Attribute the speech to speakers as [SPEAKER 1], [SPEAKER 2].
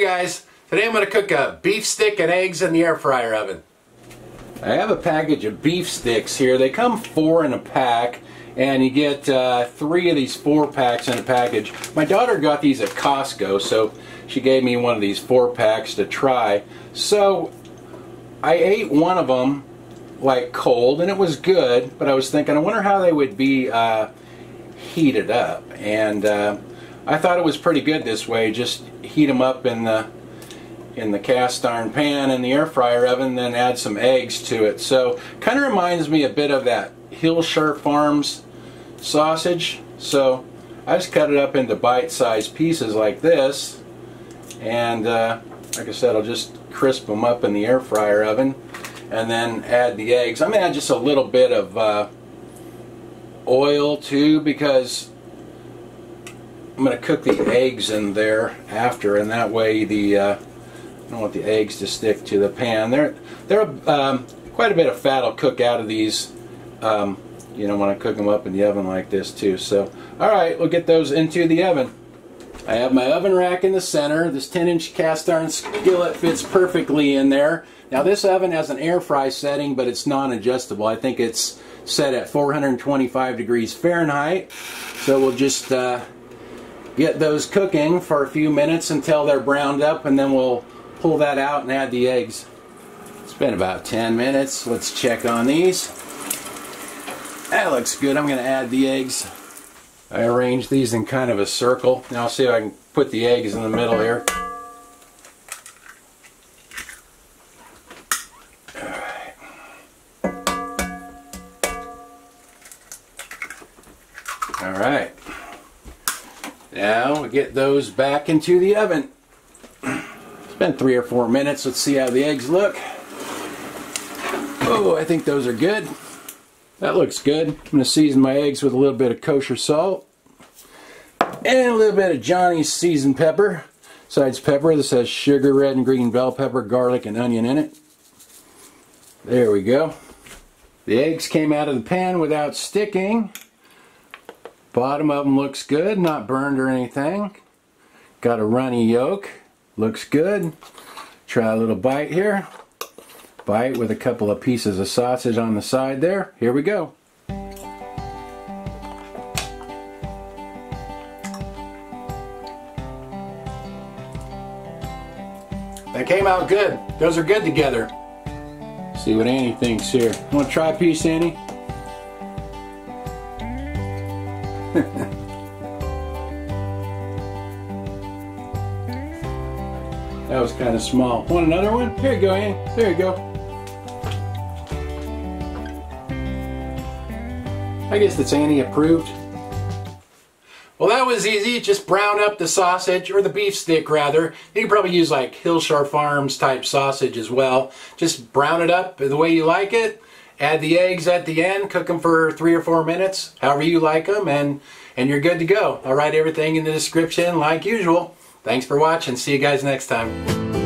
[SPEAKER 1] guys, today I'm going to cook a beef stick and eggs in the air fryer oven. I have a package of beef sticks here. They come 4 in a pack, and you get 3 of these 4-packs in a package. My daughter got these at Costco, so she gave me one of these 4-packs to try. So I ate one of them like cold, and it was good, but I was thinking, I wonder how they would be heated up, and I thought it was pretty good this way. Just heat them up in the cast iron pan in the air fryer oven, then add some eggs to it. So kind of reminds me a bit of that Hillshire Farms sausage. So I just cut it up into bite-sized pieces like this, and like I said, I'll just crisp them up in the air fryer oven and then add the eggs. I'm going to add just a little bit of oil too, because I'm going to cook the eggs in there after, and that way I don't want the eggs to stick to the pan. They're quite a bit of fat will cook out of these, you know, when I cook them up in the oven like this too. So, all right, we'll get those into the oven. I have my oven rack in the center. This 10-inch cast iron skillet fits perfectly in there. Now this oven has an air fry setting, but it's non-adjustable. I think it's set at 425 degrees Fahrenheit. So we'll just get those cooking for a few minutes until they're browned up, and then we'll pull that out and add the eggs. It's been about 10 minutes. Let's check on these. That looks good. I'm going to add the eggs. I arranged these in kind of a circle. Now I'll see if I can put the eggs in the middle here. Alright. Now we get those back into the oven. It's been 3 or 4 minutes. Let's see how the eggs look. Oh, I think those are good. That looks good. I'm going to season my eggs with a little bit of kosher salt and a little bit of Johnny's seasoned pepper. Besides pepper, this has sugar, red and green bell pepper, garlic, and onion in it. There we go. The eggs came out of the pan without sticking. Bottom of them looks good, not burned or anything. Got a runny yolk, looks good. Try a little bite here. Bite with a couple of pieces of sausage on the side there. Here we go. That came out good. Those are good together. See what Annie thinks here. Want to try a piece, Annie? That was kind of small. Want another one? Here you go, Annie. There you go. I guess that's Annie approved. Well, that was easy. Just brown up the sausage, or the beef stick rather. You can probably use like Hillshire Farms type sausage as well. Just brown it up the way you like it. Add the eggs at the end, cook them for 3 or 4 minutes, however you like them, and you're good to go. I'll write everything in the description like usual. Thanks for watching. See you guys next time.